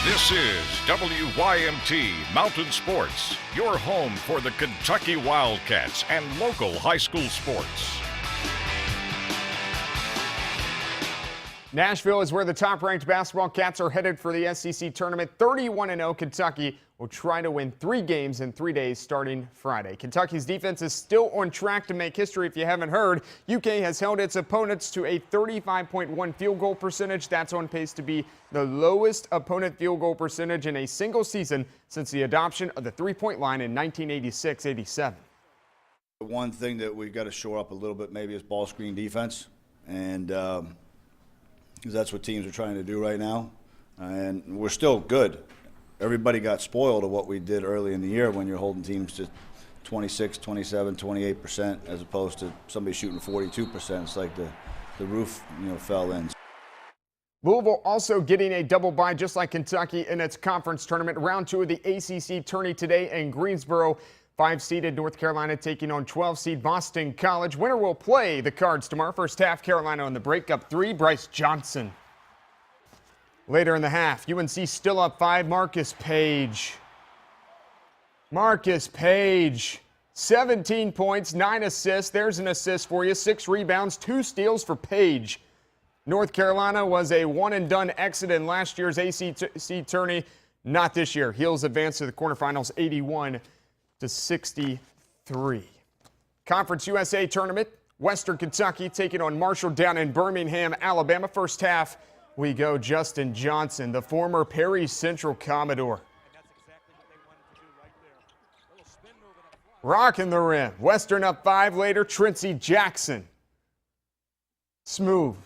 This is WYMT Mountain Sports, your home for the Kentucky Wildcats and local high school sports. Nashville is where the top-ranked basketball Cats are headed for the SEC tournament. 31-0 Kentucky will try to win 3 games in 3 days starting Friday. Kentucky's defense is still on track to make history. If you haven't heard, UK has held its opponents to a 35.1 field goal percentage. That's on pace to be the lowest opponent field goal percentage in a single season since the adoption of the three-point line in 1986-87. One thing that we've got to shore up a little bit maybe is ball screen defense, and because that's what teams are trying to do right now, and we're still good. Everybody got spoiled of what we did early in the year when you're holding teams to 26, 27, 28% as opposed to somebody shooting 42%. It's like the roof, fell in. Louisville also getting a double bye just like Kentucky in its conference tournament. Round 2 of the ACC tourney today in Greensboro. 5-seeded North Carolina taking on 12-seed Boston College. Winner will play the Cards tomorrow. First half, Carolina on the break, up 3. Bryce Johnson. Later in the half, UNC still up 5. Marcus Page, 17 points, 9 assists. There's an assist for you. 6 rebounds, 2 steals for Page. North Carolina was a one-and-done exit in last year's ACC tourney. Not this year. Heels advanced to the quarterfinals 81-63. Conference USA tournament. Western Kentucky taking on Marshall down in Birmingham, Alabama. First half, we go Justin Johnson, the former Perry Central Commodore. Rocking the rim. Western up 5 later. Trincy Jackson. Smooth.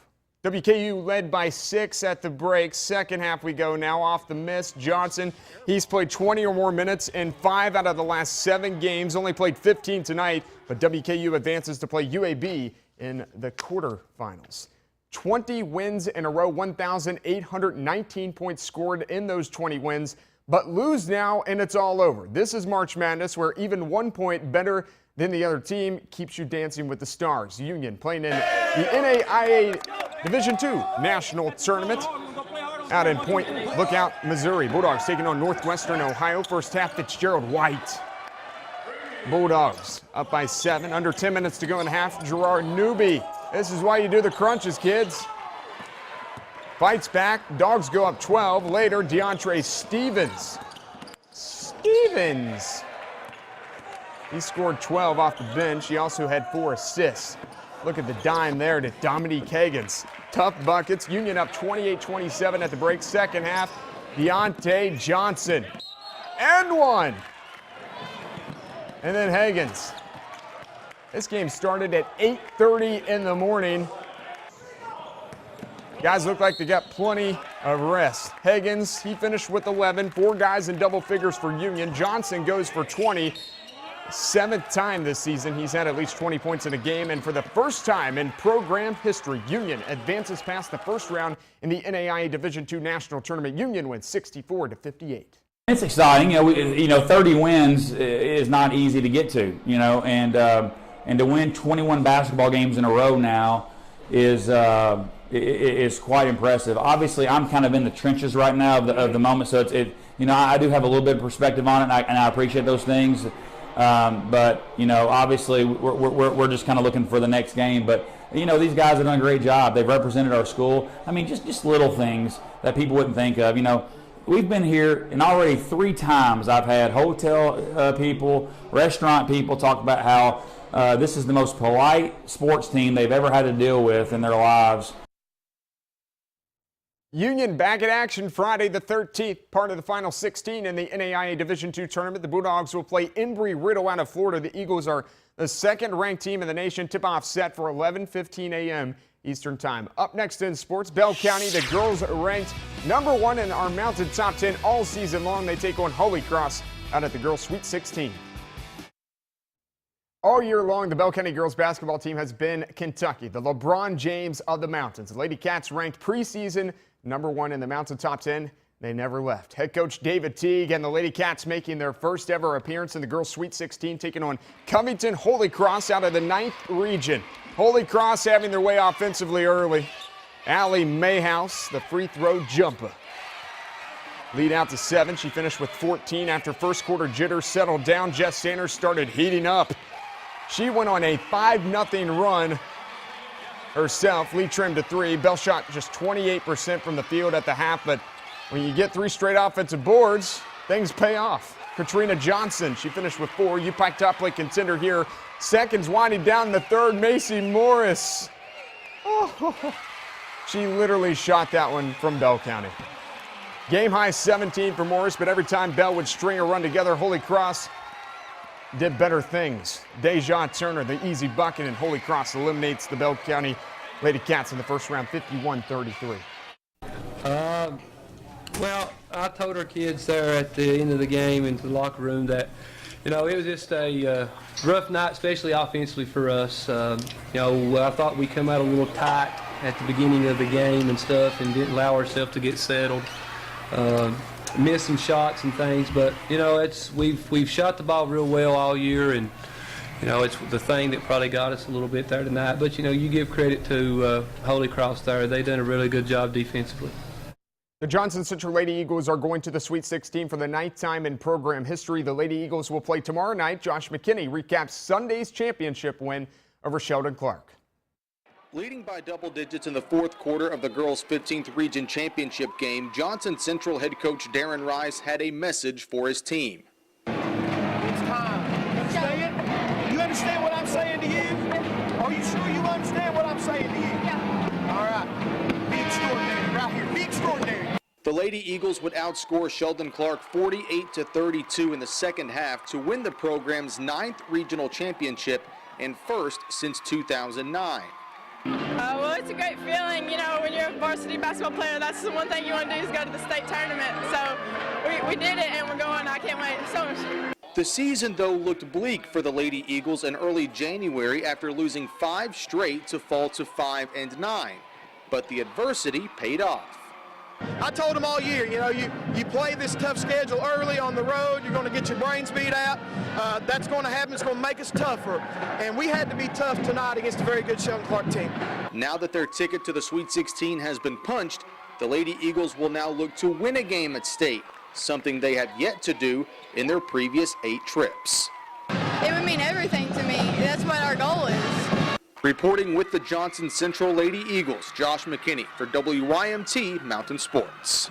WKU led by 6 at the break. Second half we go now off the miss. Johnson, he's played 20 or more minutes in 5 out of the last 7 games. Only played 15 tonight, but WKU advances to play UAB in the quarterfinals. 20 wins in a row, 1,819 points scored in those 20 wins, but lose now and it's all over. This is March Madness, where even 1 point better than the other team keeps you dancing with the stars. Union playing in the NAIA Division II National Tournament out in Point Lookout, Missouri. Bulldogs taking on Northwestern Ohio. First half, Fitzgerald White. Bulldogs up by 7. Under 10 minutes to go in half. Gerard Newby. This is why you do the crunches, kids. Fights back. Dogs go up 12. Later, DeAndre Stevens. He scored 12 off the bench. He also had 4 assists. Look at the dime there to Dominique Higgins. Tough buckets. Union up 28-27 at the break. Second half, Deontay Johnson. And 1. And then Higgins. This game started at 8:30 in the morning. Guys look like they got plenty of rest. Higgins, he finished with 11. 4 guys in double figures for Union. Johnson goes for 20. 7th time this season he's had at least 20 points in a game, and for the first time in program history, Union advances past the first round in the NAIA Division II National Tournament. Union wins 64-58. It's exciting. 30 wins is not easy to get to, and to win 21 basketball games in a row now is quite impressive. Obviously, I'm kind of in the trenches right now of the moment, so I do have a little bit of perspective on it, and I appreciate those things. But obviously we're just kind of looking for the next game. But these guys have done a great job. They've represented our school. I mean, just little things that people wouldn't think of. We've been here, and already 3 times I've had hotel people, restaurant people talk about how this is the most polite sports team they've ever had to deal with in their lives. Union back in action Friday the 13th, part of the Final 16 in the NAIA Division II tournament. The Bulldogs will play Embry-Riddle out of Florida. The Eagles are the second-ranked team in the nation. Tip-off set for 11:15 a.m. Eastern Time. Up next in sports, Bell County, the girls ranked number 1 in our Mountain Top 10 all season long. They take on Holy Cross out at the girls' Sweet 16. All year long, the Bell County girls basketball team has been Kentucky, the LeBron James of the mountains. The Lady Cats ranked preseason number 1 in the Mountain Top 10. They never left. Head coach David Teague and the Lady Cats making their first ever appearance in the girls' Sweet 16, taking on Covington Holy Cross out of the 9th region. Holy Cross having their way offensively early. Allie Mayhouse, the free throw jumper. lead out to 7. She finished with 14 after first quarter jitters settled down. Jess Sanders started heating up. She went on a 5-0 run herself. Lee trimmed to 3. Bell shot just 28% from the field at the half, but when you get 3 straight offensive boards, things pay off. Katrina Johnson, she finished with 4. UPike top play contender here. Seconds winding down the third. Macy Morris. Oh, she literally shot that one from Bell County. Game high 17 for Morris, but every time Bell would string a run together, Holy Cross did better things. Deja Turner, the easy bucket, and Holy Cross eliminates the Bell County Lady Cats in the first round, 51-33. Well, I told our kids there at the end of the game into the locker room that, it was just a rough night, especially offensively for us. I thought we come out a little tight at the beginning of the game and stuff, and didn't allow ourselves to get settled. Missed some shots and things, but we've shot the ball real well all year, and it's the thing that probably got us a little bit there tonight. But you give credit to Holy Cross there; they've done a really good job defensively. The Johnson Central Lady Eagles are going to the Sweet 16 for the 9th time in program history. The Lady Eagles will play tomorrow night. Josh McKinney recaps Sunday's championship win over Sheldon Clark. Leading by double digits in the fourth quarter of the girls' 15th region championship game, Johnson Central head coach Darren Rice had a message for his team. It's time. You understand? You understand what I'm saying to you? Are you sure you understand what I'm saying to you? Yeah. All right. Be extraordinary right here. Be extraordinary. The Lady Eagles would outscore Sheldon Clark 48-32 in the second half to win the program's 9th regional championship and first since 2009. Well, it's a great feeling, when you're a varsity basketball player, that's the one thing you want to do is go to the state tournament. So we did it, and we're going. I can't wait so much. The season, though, looked bleak for the Lady Eagles in early January after losing 5 straight to fall to 5-9. But the adversity paid off. I told them all year, you play this tough schedule early on the road, you're going to get your brains beat out. That's going to happen. It's going to make us tougher. And we had to be tough tonight against a very good Sheldon Clark team. Now that their ticket to the Sweet 16 has been punched, the Lady Eagles will now look to win a game at state, something they have yet to do in their previous 8 trips. It would mean everything to me. That's what our goal is. Reporting with the Johnson Central Lady Eagles, Josh McKinney for WYMT Mountain Sports.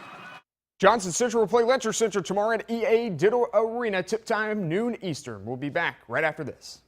Johnson Central will play Letcher Central tomorrow at EA Diddle Arena. Tip time, noon Eastern. We'll be back right after this.